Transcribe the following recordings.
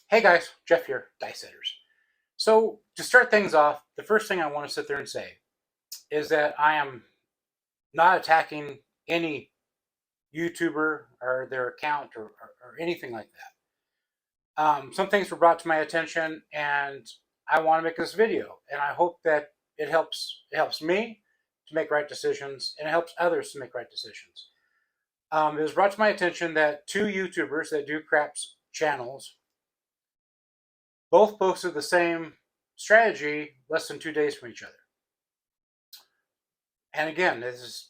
Hey guys, Jeff here, Dice Setters. So, to start things off, the first thing I want to sit there and say is that I am not attacking any YouTuber or their account or anything like that. Some things were brought to my attention, and I want to make this video, and I hope that it helps me to make right decisions, and it helps others to make right decisions. It was brought to my attention that two YouTubers that do craps channels both posted the same strategy less than 2 days from each other. And again, this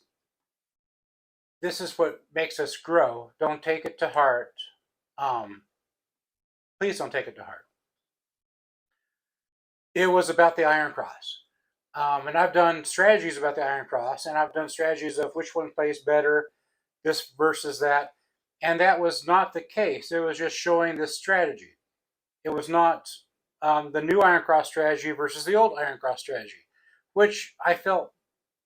is what makes us grow. Don't take it to heart. Please don't take it to heart. It was about the Iron Cross. And I've done strategies about the Iron Cross, and I've done strategies of which one plays better, this versus that. And that was not the case. It was just showing this strategy. It was not the new Iron Cross strategy versus the old Iron Cross strategy, which I felt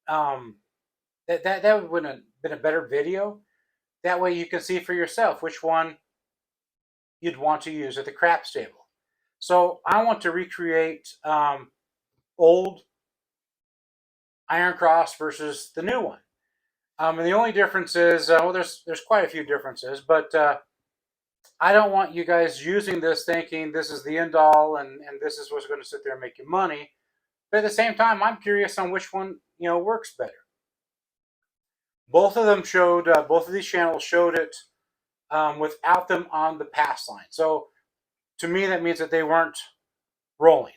that would have been a better video. That way you can see for yourself which one you'd want to use at the craps table. So I want to recreate old Iron Cross versus the new one. And the only difference is, there's quite a few differences, but I don't want you guys using this thinking this is the end all and this is what's going to sit there and make you money. But at the same time, I'm curious on which one works better. Both of them showed, both of these channels showed it without them on the pass line. So to me, that means that they weren't rolling.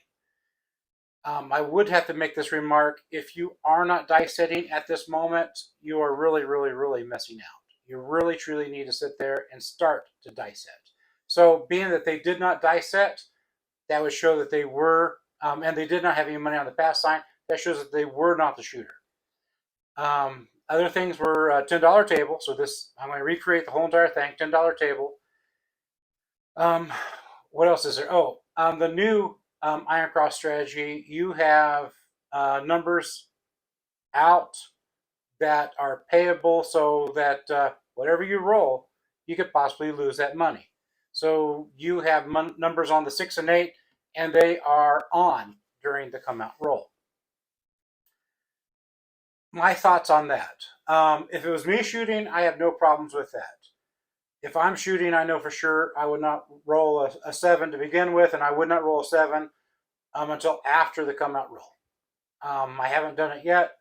I would have to make this remark. If you are not dice setting at this moment, you are really, really, really missing out. You really, truly need to sit there and start to dice set. So being that they did not dice set, that would show that they were, and they did not have any money on the pass line. That shows that they were not the shooter. Other things were $10 table. So this, I'm going to recreate the whole entire thing. $10 table. What else is there? Oh, the new Iron Cross strategy. You have numbers out that are payable, so that whatever you roll, you could possibly lose that money. So you have numbers on the 6 and 8, and they are on during the come out roll. My thoughts on that. If it was me shooting, I have no problems with that. If I'm shooting, I know for sure I would not roll a 7 to begin with, and I would not roll a 7 until after the come out roll. I haven't done it yet,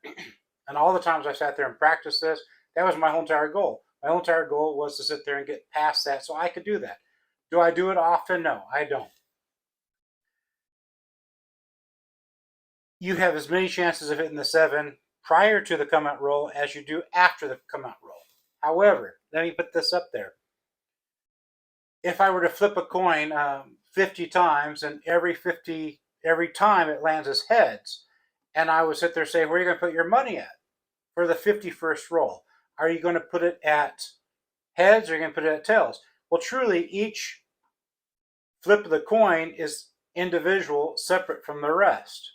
and all the times I sat there and practiced this, that was my whole entire goal. My whole entire goal was to sit there and get past that so I could do that. Do I do it often? No, I don't. You have as many chances of hitting the 7 prior to the come out roll as you do after the come out roll. However, let me put this up there. If I were to flip a coin 50 times and every time it lands as heads, and I would sit there and say, where are you going to put your money at for the 51st roll? Are you going to put it at heads or are you going to put it at tails? Well, truly, each flip of the coin is individual, separate from the rest.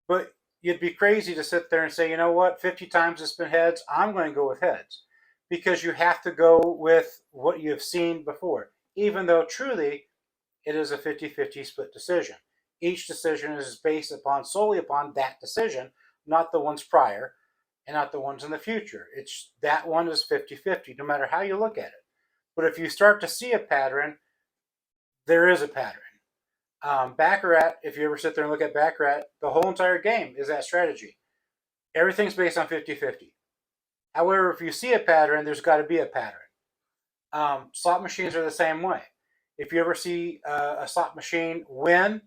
But you'd be crazy to sit there and say, you know what, 50 times it's been heads, I'm going to go with heads. Because you have to go with what you've seen before, even though truly it is a 50-50 split decision. Each decision is based solely upon that decision, not the ones prior and not the ones in the future. It's that one is 50-50, no matter how you look at it. But if you start to see a pattern, there is a pattern. Baccarat, if you ever sit there and look at Baccarat, the whole entire game is that strategy. Everything's based on 50-50. However, if you see a pattern, there's got to be a pattern. Slot machines are the same way. If you ever see a slot machine win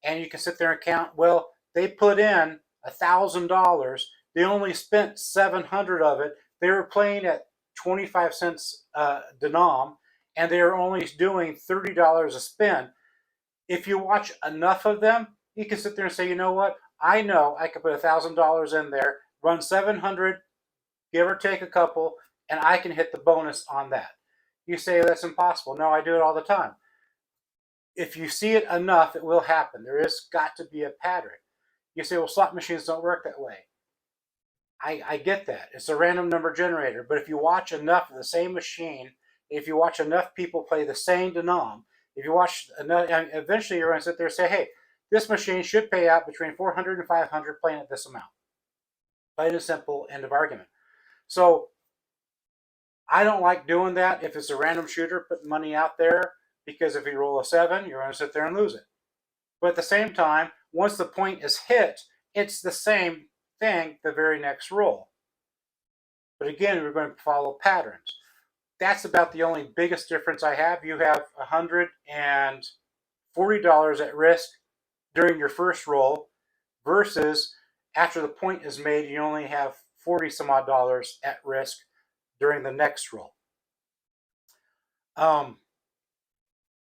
and you can sit there and count, well, they put in $1,000. They only spent 700 of it. They were playing at 25 cents denom, and they were only doing $30 a spin. If you watch enough of them, you can sit there and say, you know what? I know I could put $1,000 in there, run 700, give or take a couple, and I can hit the bonus on that. You say that's impossible. No, I do it all the time. If you see it enough, it will happen. There has got to be a pattern. You say, well, slot machines don't work that way. I get that. It's a random number generator. But if you watch enough of the same machine, if you watch enough people play the same denom, If you watch another, eventually you're going to sit there and say, hey, this machine should pay out between 400 and 500 playing at this amount. Plain and simple, end of argument. So I don't like doing that if it's a random shooter, putting money out there, because if you roll a 7, you're going to sit there and lose it. But at the same time, once the point is hit, it's the same thing the very next roll. But again, we're going to follow patterns. That's about the only biggest difference I have. You have $140 at risk during your first roll versus after the point is made, you only have 40 some odd dollars at risk during the next roll.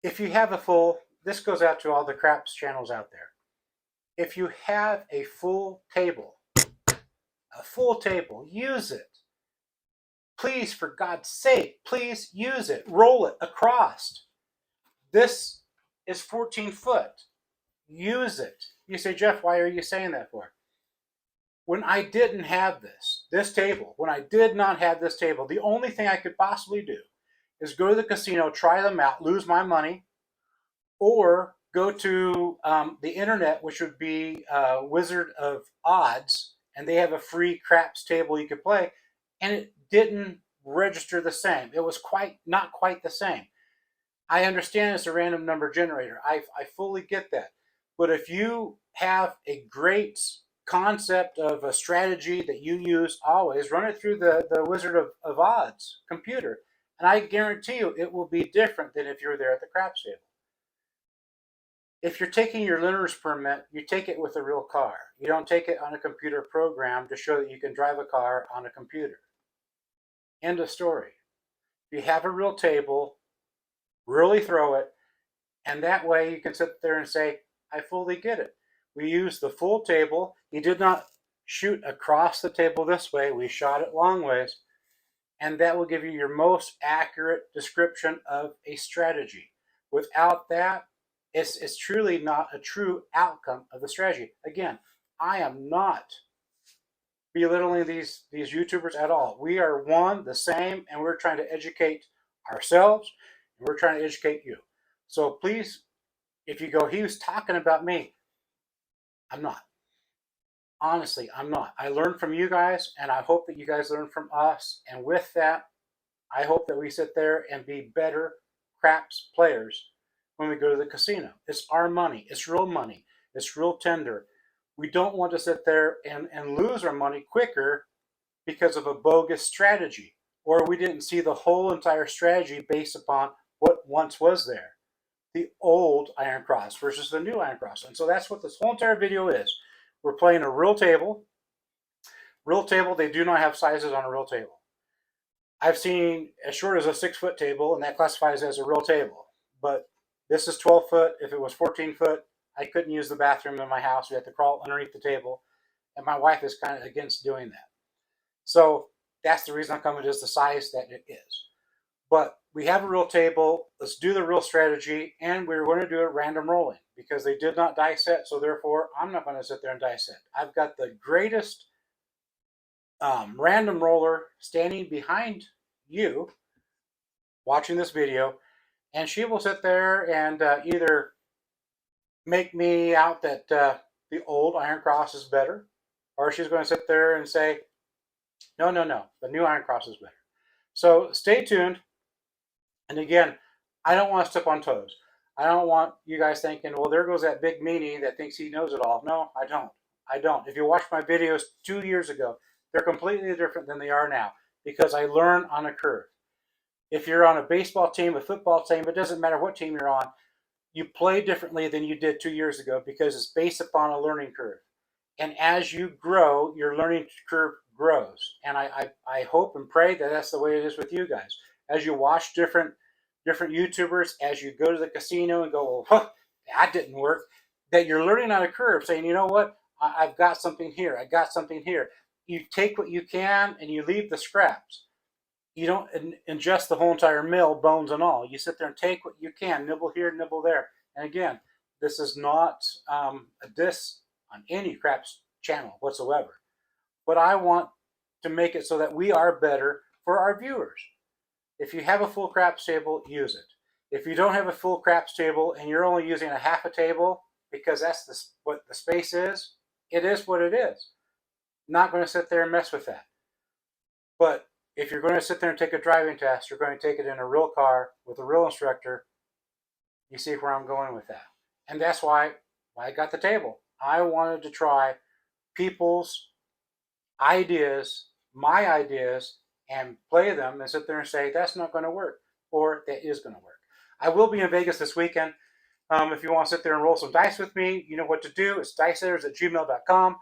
If you have a full, this goes out to all the craps channels out there. If you have a full table, use it. Please, for God's sake, please use it. Roll it across. This is 14 foot. Use it. You say, Jeff, why are you saying that for? When I didn't have this table, when I did not have this table, the only thing I could possibly do is go to the casino, try them out, lose my money, or go to the internet, which would be Wizard of Odds, and they have a free craps table you could play, and it didn't register the same. It was not quite the same. I understand it's a random number generator. I fully get that. But if you have a great concept of a strategy that you use always, run it through the Wizard of Odds computer, and I guarantee you it will be different than if you're there at the craps table. If you're taking your learner's permit, you take it with a real car. You don't take it on a computer program to show that you can drive a car on a computer. End of story. If you have a real table, really throw it, and that way you can sit there and say, I fully get it. We used the full table. He did not shoot across the table this way. We shot it long ways, and that will give you your most accurate description of a strategy. Without that, it's truly not a true outcome of the strategy. Again, I am not belittling these YouTubers at all. We are one, the same, and we're trying to educate ourselves, and we're trying to educate you. So please, if you go, he was talking about me, I'm not. Honestly, I'm not. I learned from you guys, and I hope that you guys learn from us. And with that, I hope that we sit there and be better craps players when we go to the casino. It's our money. It's real money. It's real tender. We don't want to sit there and lose our money quicker because of a bogus strategy, or we didn't see the whole entire strategy based upon what once was there. The old Iron Cross versus the new Iron Cross. And so that's what this whole entire video is. We're playing a real table. Real table, they do not have sizes on a real table. I've seen as short as a 6-foot table, and that classifies as a real table. But this is 12 foot. If it was 14 foot, I couldn't use the bathroom in my house. We had to crawl underneath the table. And my wife is kind of against doing that. So that's the reason I'm coming to the size that it is. But we have a real table. Let's do the real strategy. And we're going to do it random rolling because they did not die set. So therefore, I'm not going to sit there and die set. I've got the greatest random roller standing behind you watching this video, and she will sit there and either make me out that the old Iron Cross is better, or she's going to sit there and say, no, the new Iron Cross is better. So stay tuned. And again, I don't want to step on toes. I don't want you guys thinking, well, there goes that big meanie that thinks he knows it all. No, I don't. If you watch my videos 2 years ago, they're completely different than they are now because I learn on a curve. If you're on a baseball team, a football team, it doesn't matter what team you're on, you play differently than you did 2 years ago because it's based upon a learning curve. And as you grow, your learning curve grows. And I hope and pray that that's the way it is with you guys. As you watch different YouTubers, as you go to the casino and go, well, that didn't work, that you're learning on a curve, saying, you know what, I've got something here. I got something here. You take what you can and you leave the scraps. You don't ingest the whole entire meal, bones and all. You sit there and take what you can, nibble here, nibble there. And again, this is not a diss on any craps channel whatsoever. But I want to make it so that we are better for our viewers. If you have a full craps table, use it. If you don't have a full craps table and you're only using a half a table because that's what the space is, it is what it is. Not going to sit there and mess with that. But if you're going to sit there and take a driving test, you're going to take it in a real car with a real instructor. You see where I'm going with that. And that's why I got the table. I wanted to try people's ideas, my ideas, and play them and sit there and say, that's not going to work, or that is going to work. I will be in Vegas this weekend. If you want to sit there and roll some dice with me, you know what to do. It's dicehitters@gmail.com.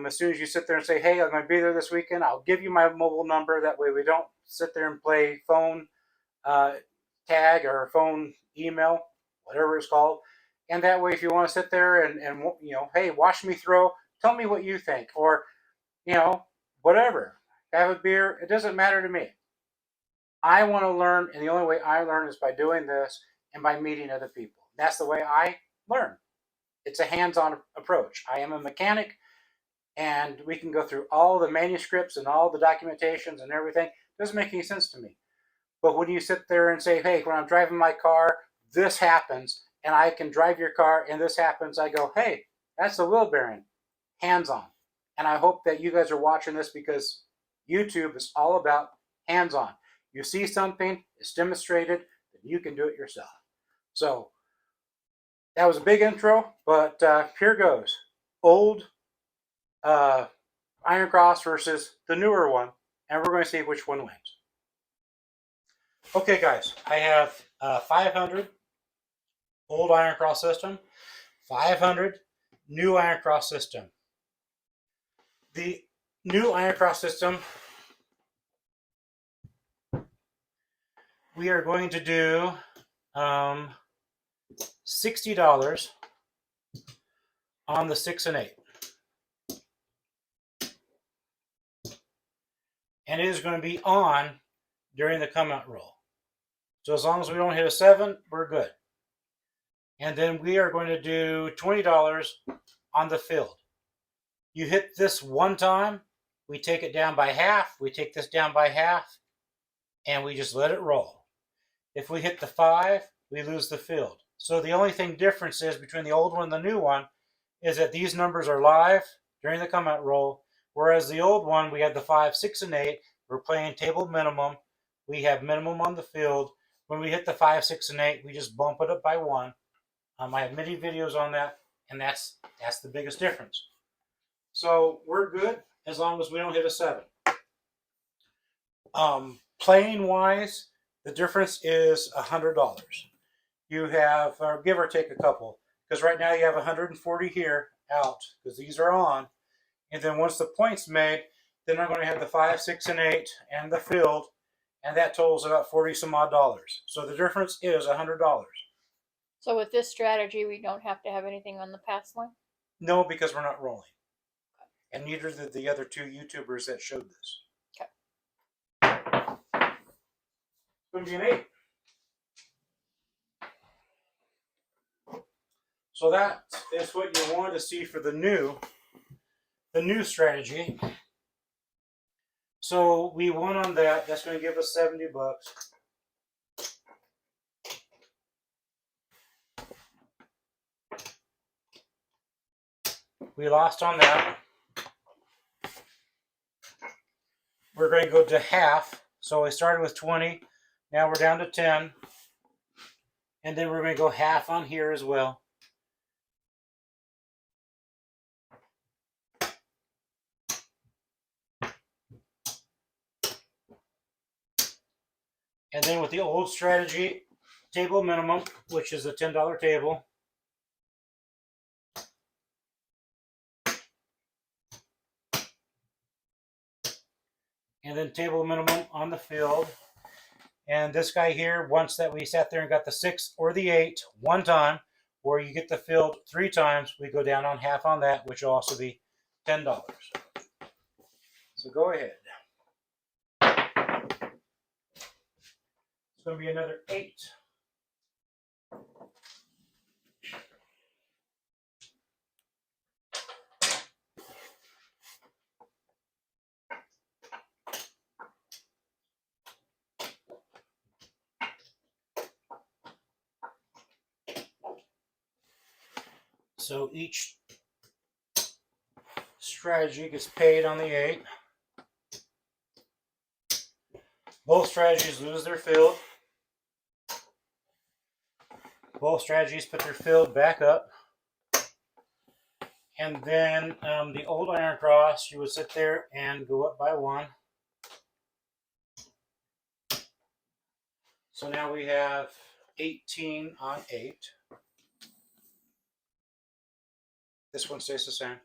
As soon as you sit there and say, hey, I'm going to be there this weekend, I'll give you my mobile number. That way we don't sit there and play phone tag or phone email, whatever it's called. And that way, if you want to sit there and hey, watch me throw, tell me what you think, or whatever. Have a beer. It doesn't matter to me. I want to learn, and the only way I learn is by doing this and by meeting other people. That's the way I learn. It's a hands-on approach. I am a mechanic, and we can go through all the manuscripts and all the documentations and everything. It doesn't make any sense to me. But when you sit there and say, hey, when I'm driving my car, this happens, and I can drive your car and this happens, I go, hey, that's the wheel bearing. Hands-on. And I hope that you guys are watching this because YouTube is all about hands-on. You see something, it's demonstrated, then you can do it yourself. So that was a big intro, but here goes. Old Iron Cross versus the newer one, and we're going to see which one wins. Okay, guys, I have 500 old Iron Cross system, 500 new Iron Cross system. The new Iron Cross system, we are going to do $60 on the 6 and 8. And it is going to be on during the come out roll. So as long as we don't hit a 7, we're good. And then we are going to do $20 on the field. You hit this one time, we take it down by half, we take this down by half, and we just let it roll. If we hit the 5, we lose the field. So the only thing difference is between the old one and the new one is that these numbers are live during the come out roll, whereas the old one, we had the 5, 6, and 8. We're playing table minimum. We have minimum on the field. When we hit the 5, 6, and 8, we just bump it up by 1. I have many videos on that, and that's the biggest difference. So we're good as long as we don't hit a 7. Playing wise, the difference is $100. You have, or give or take a couple, because right now you have 140 here out because these are on, and then once the point's made, then I'm going to have the 5, 6, and 8 and the field, and that totals about 40 some odd dollars. So the difference is $100. So with this strategy, we don't have to have anything on the pass line? No, because we're not rolling. And neither did the other 2 YouTubers that showed this. Okay. It's going to be an 8. So that is what you want to see for the new strategy. So we won on that. That's going to give us $70. We lost on that. We're going to go to half. So we started with 20. Now we're down to 10. And then we're going to go half on here as well. And then with the old strategy, table minimum, which is a $10 table. And then table minimum on the field. And this guy here, once that we sat there and got the 6 or the 8 one time, or you get the field 3 times, we go down on half on that, which will also be $10. So go ahead. It's going to be another 8. So each strategy gets paid on the 8. Both strategies lose their field. Both strategies put their field back up. And then the old iron cross, you would sit there and go up by 1. So now we have 18 on 8. This one stays the same.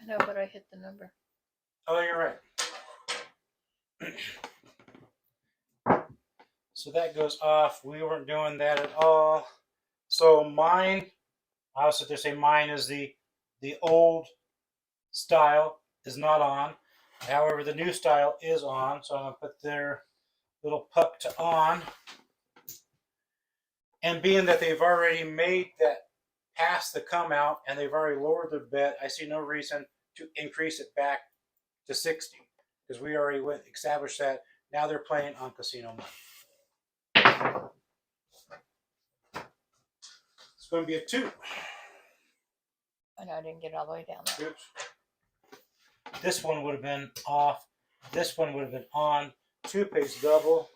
I know, but I hit the number. Oh, you're right. So that goes off. We weren't doing that at all. So mine, I'll sit there and say mine is the old style is not on. However, the new style is on. So I'm going to put their little puck to on. And being that they've already made that past the come out and they've already lowered their bet, I see no reason to increase it back to 60 because we already established that. Now they're playing on casino money. It's going to be a 2. I know I didn't get all the way down there. Oops. This one would have been off. This one would have been on. 2 pays double.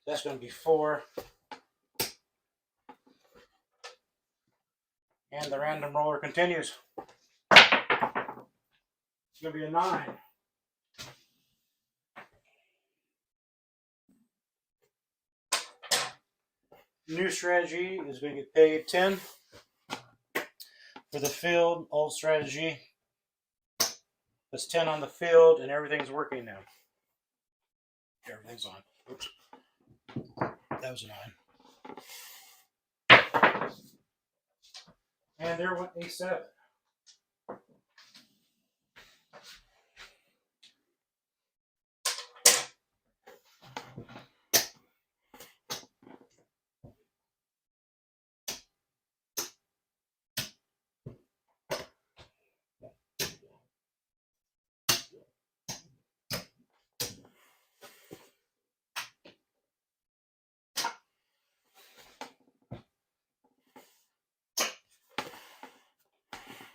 That's going to be 4. And the random roller continues. It's going to be a 9. New strategy is going to get paid 10. For the field, old strategy puts 10 on the field and everything's working now. Everything's on. Oops. That was a 9. And there went a 7.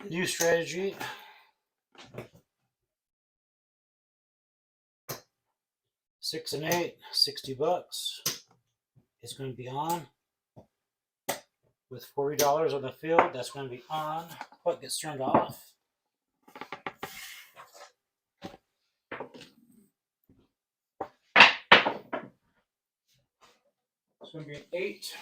New strategy. $6 and 8, $60. It's going to be on. With $40 on the field, that's going to be on. Puck gets turned off. It's going to be an 8.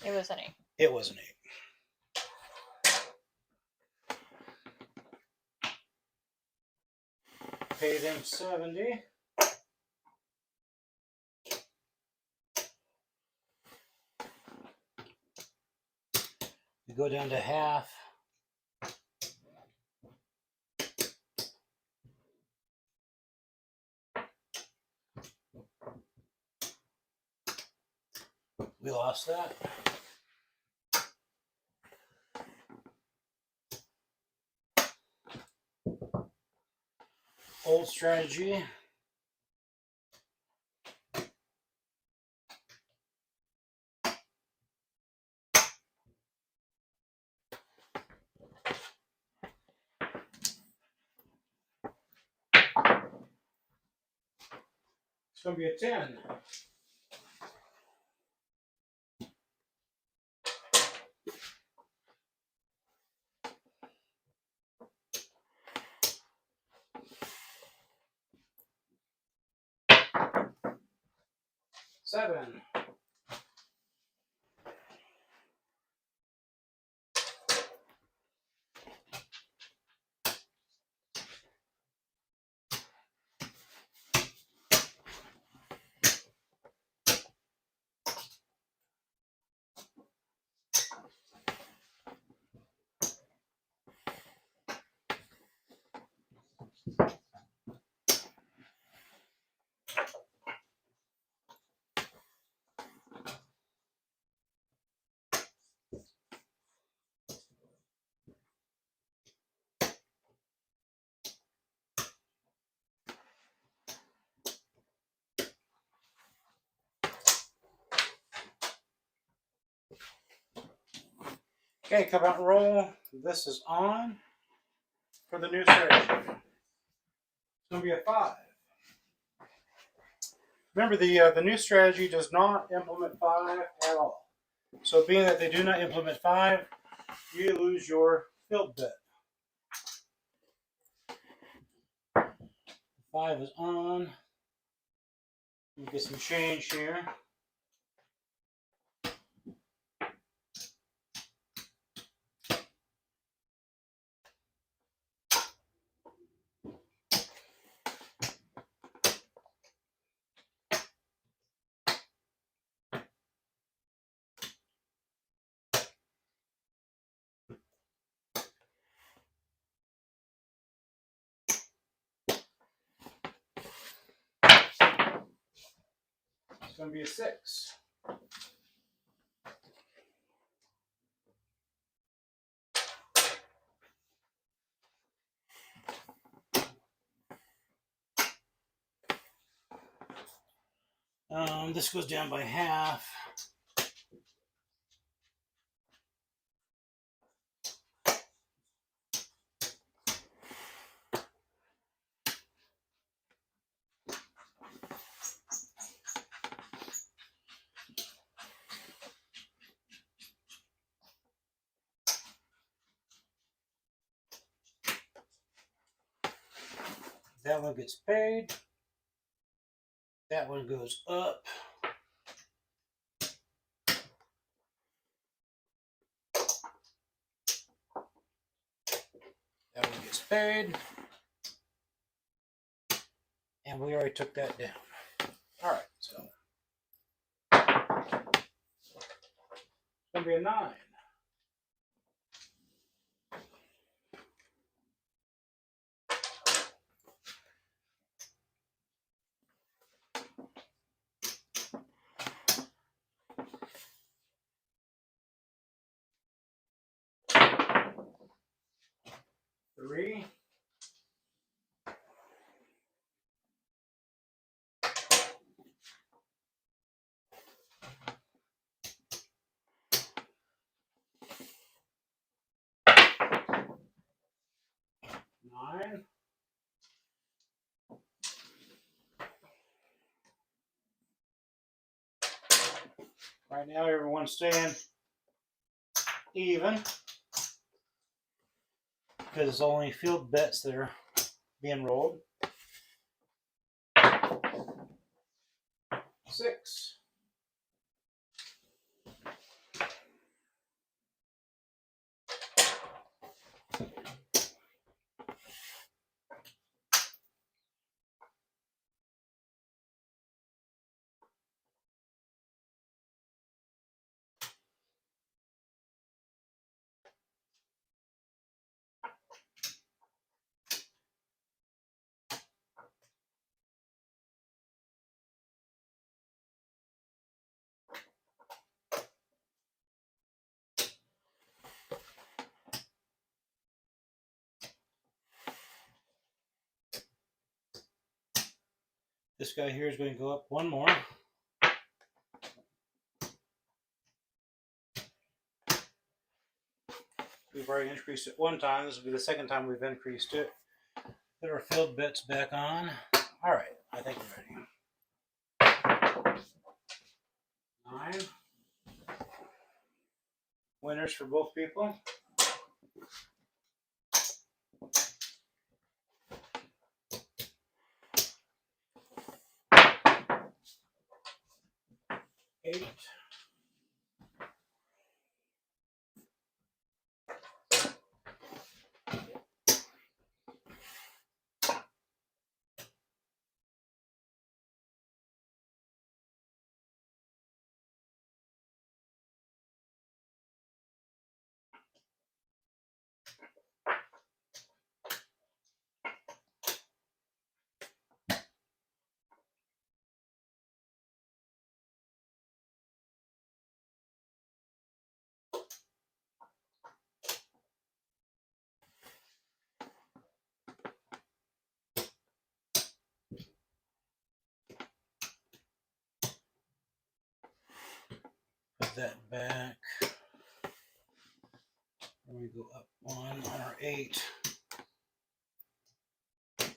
It was an 8. It was an 8. Pay them 70. We go down to half. We lost that. Old strategy. It's going to be a 10. Seven. Okay, come out and roll. This is on for the new strategy. It's going to be a 5. Remember, the new strategy does not implement 5 at all. So being that they do not implement 5, you lose your field bet. 5 is on. Let me get some change here. It's going to be a 6. This goes down by half. That one gets paid. That one goes up. That one gets paid. And we already took that down. All right, so it's going to be a 9. Three. Nine. Right now, everyone's staying even because it's only field bets that are being rolled. 6. This guy here is going to go up one more. We've already increased it one time. This will be the second time we've increased it. Put our field bets back on. All right, I think we're ready. 9. Winners for both people. 8. 'Put that back. go up 1 or 8. It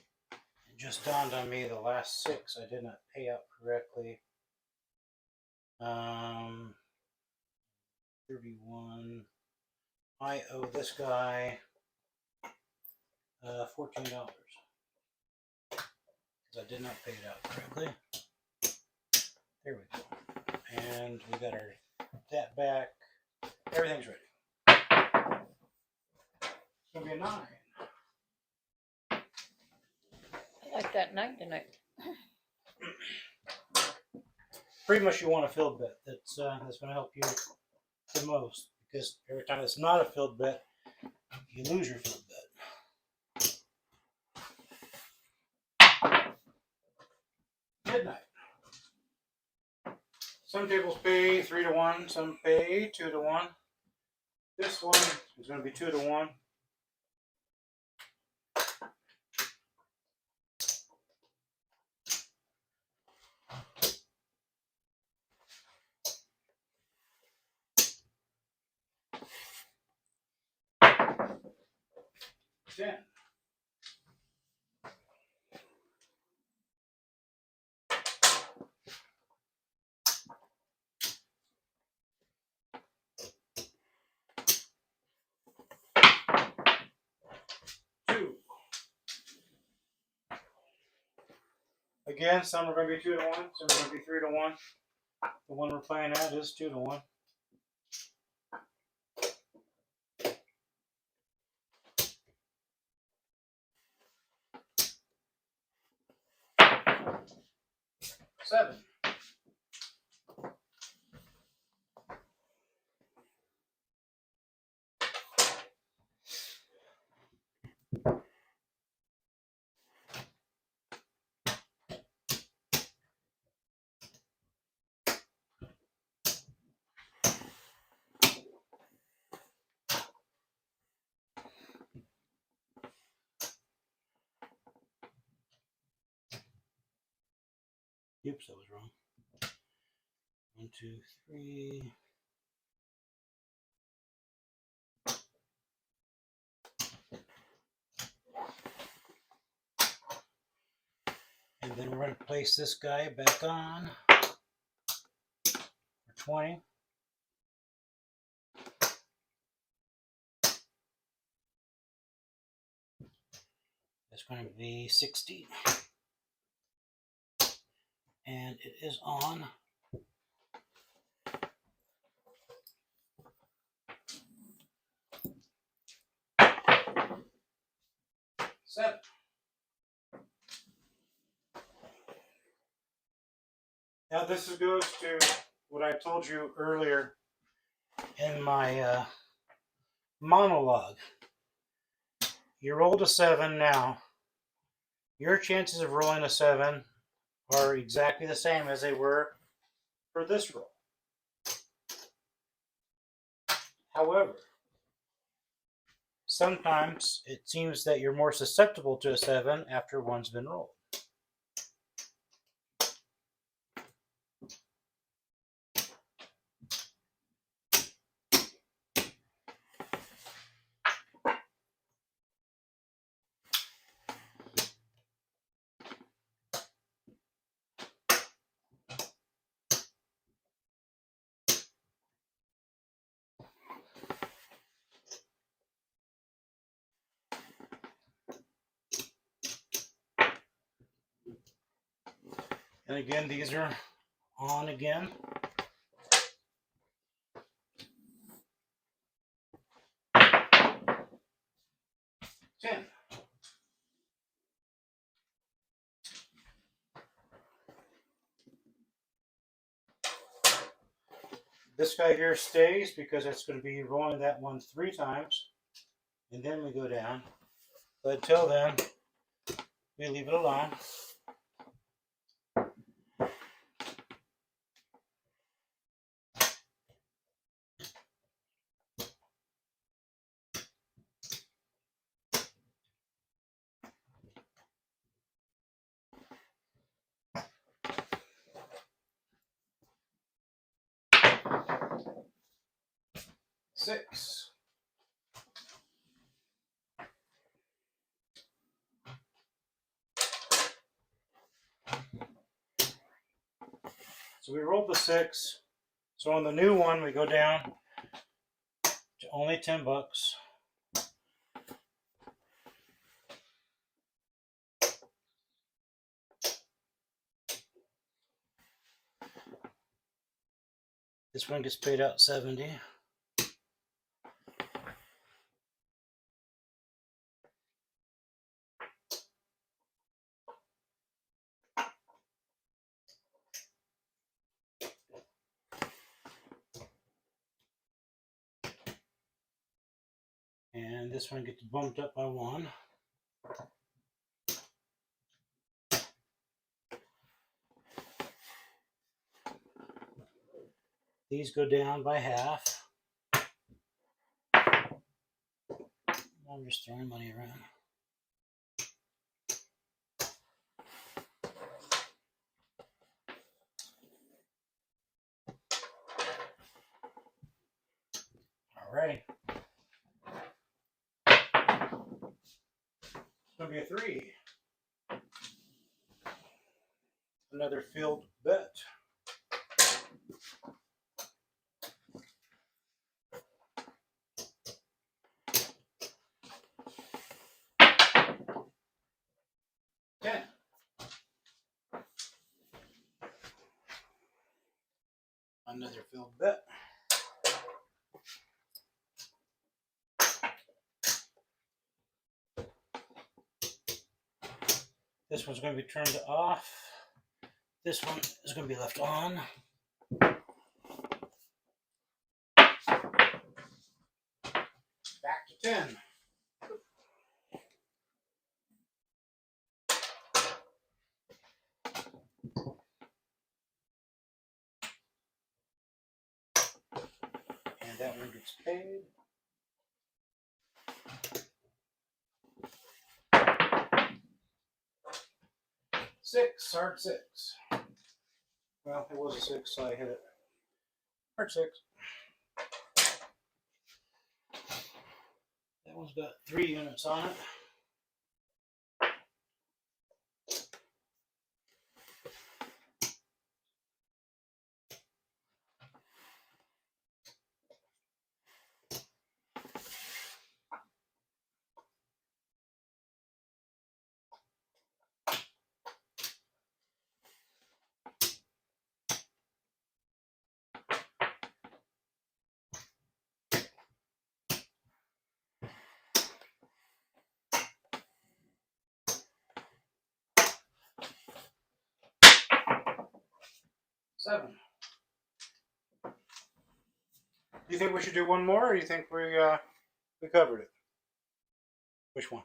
just dawned on me the last 6 I did not pay out correctly. 31. I owe this guy $14 because I did not pay it out correctly. There we go. And we got our that back. Everything's ready. It's gonna be a 9. I like that 9 tonight. Pretty much, you want a filled bet. That's going to help you the most, because every time it's not a filled bet, you lose your filled bet. Midnight. Some tables pay 3 to 1. Some pay 2 to 1. This one is going to be 2 to 1. Ten. Two. Again, some are going to be 2 to 1. Some are going to be 3 to 1. The one we're playing at is 2 to 1. Seven. Oops, that was wrong. 1, 2, 3. And then we're going to place this guy back on for 20. That's going to be 60. And it is on. Seven. Now this goes to what I told you earlier in my monologue. You rolled a 7 now. Your chances of rolling a 7 are exactly the same as they were for this roll. However, sometimes it seems that you're more susceptible to a 7 after one's been rolled. And again, these are on again. Ten. This guy here stays because it's going to be rolling that one 3 times. And then we go down. But until then, we leave it alone. Six. So we rolled the 6. So on the new one, we go down to only $10. This one gets paid out 70. And this one gets bumped up by 1. These go down by half. I'm just throwing money around. All right. It's going to be a 3. Another field bet. Another field bet. This one's going to be turned off. This one is going to be left on. Back to 10. And that one gets paid. Hard 6. Well, it was a 6, so I hit it. Hard 6. That one's got 3 units on it. Seven. Do you think we should do one more, or do you think we covered it? Which one?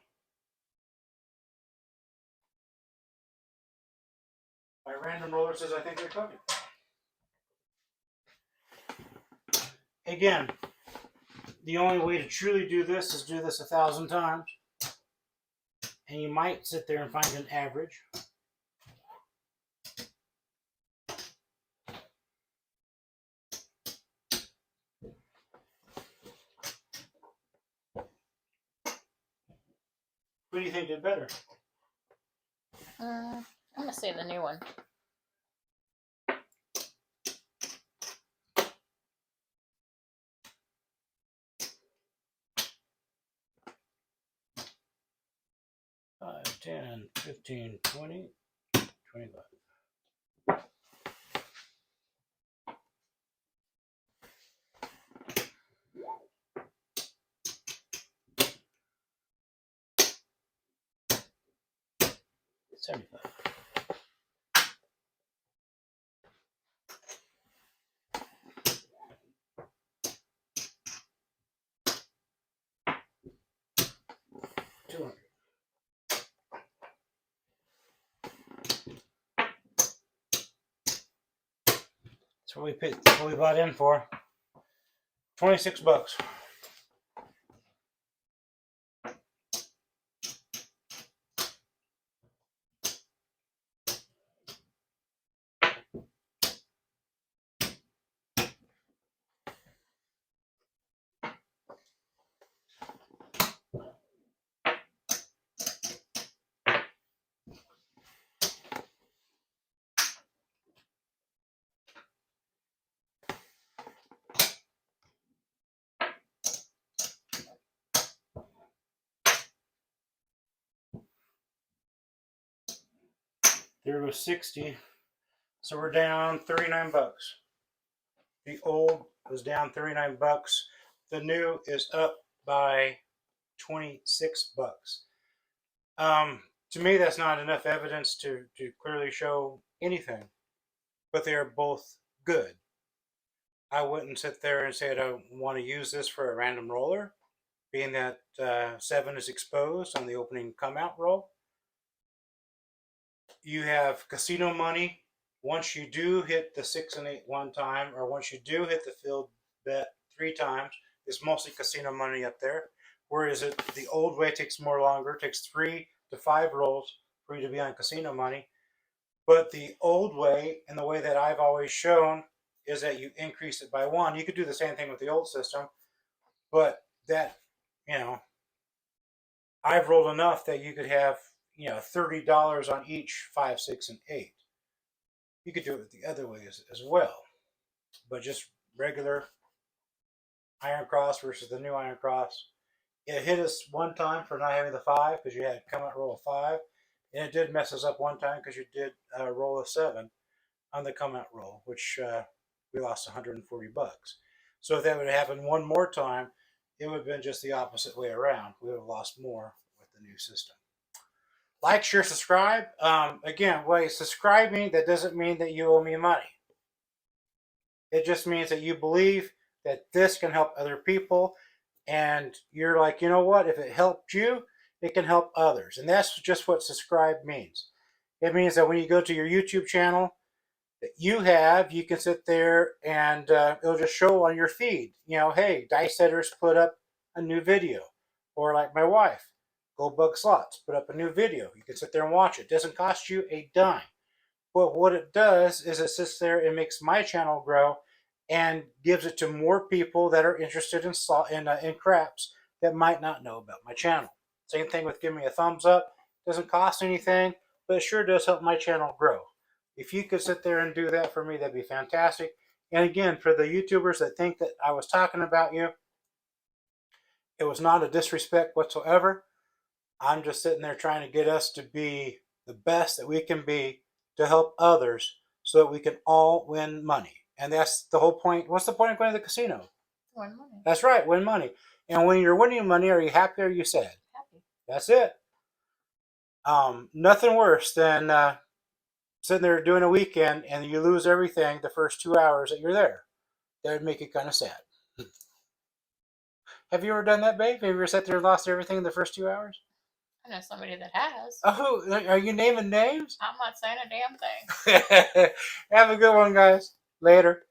My random roller says I think we covered it. Again, the only way to truly do this is do this 1,000 times, and you might sit there and find an average. Who do you think did better? I'm gonna say the new one. $5, $10, $15, $20, $25. $75. $200. That's what we paid. That's what we bought in for. $26. There was 60. So we're down 39 bucks. The old was down 39 bucks. The new is up by 26 bucks. To me, that's not enough evidence to clearly show anything, but they are both good. I wouldn't sit there and say I want to use this for a random roller, being that 7 is exposed on the opening come out roll. You have casino money. Once you do hit the 6 and 8 one time, or once you do hit the field bet 3 times, it's mostly casino money up there. Whereas the old way takes more longer, it takes 3 to 5 rolls for you to be on casino money. But the old way, and the way that I've always shown, is that you increase it by 1. You could do the same thing with the old system, but that, I've rolled enough that you could have, $30 on each 5, 6, and 8. You could do it the other way as well, but just regular Iron Cross versus the new Iron Cross. It hit us one time for not having the 5 because you had come out roll of 5, and it did mess us up one time because you did roll a 7 on the come out roll, which we lost 140 bucks. So if that would have happened one more time, it would have been just the opposite way around. We would have lost more with the new system. Like, share, subscribe. Again, by subscribing, that doesn't mean that you owe me money. It just means that you believe that this can help other people, and you're like, you know what? If it helped you, it can help others. And that's just what subscribe means. It means that when you go to your YouTube channel that you can sit there and it'll just show on your feed. Hey, Dice Setters put up a new video. Or like my wife, Go Bug Slots, put up a new video. You can sit there and watch it. It doesn't cost you a dime. But what it does is it sits there and makes my channel grow and gives it to more people that are interested in craps that might not know about my channel. Same thing with giving me a thumbs up. Doesn't cost anything, but it sure does help my channel grow. If you could sit there and do that for me, that'd be fantastic. And again, for the YouTubers that think that I was talking about you, it was not a disrespect whatsoever. I'm just sitting there trying to get us to be the best that we can be to help others so that we can all win money. And that's the whole point. What's the point of going to the casino? Win money. That's right, win money. And when you're winning money, are you happy or are you sad? Happy. That's it. Nothing worse than sitting there doing a weekend and you lose everything the first 2 hours that you're there. That would make it kind of sad. Have you ever done that, babe? Have you ever sat there and lost everything the first 2 hours? I know somebody that has. Oh, are you naming names? I'm not saying a damn thing. Have a good one, guys. Later.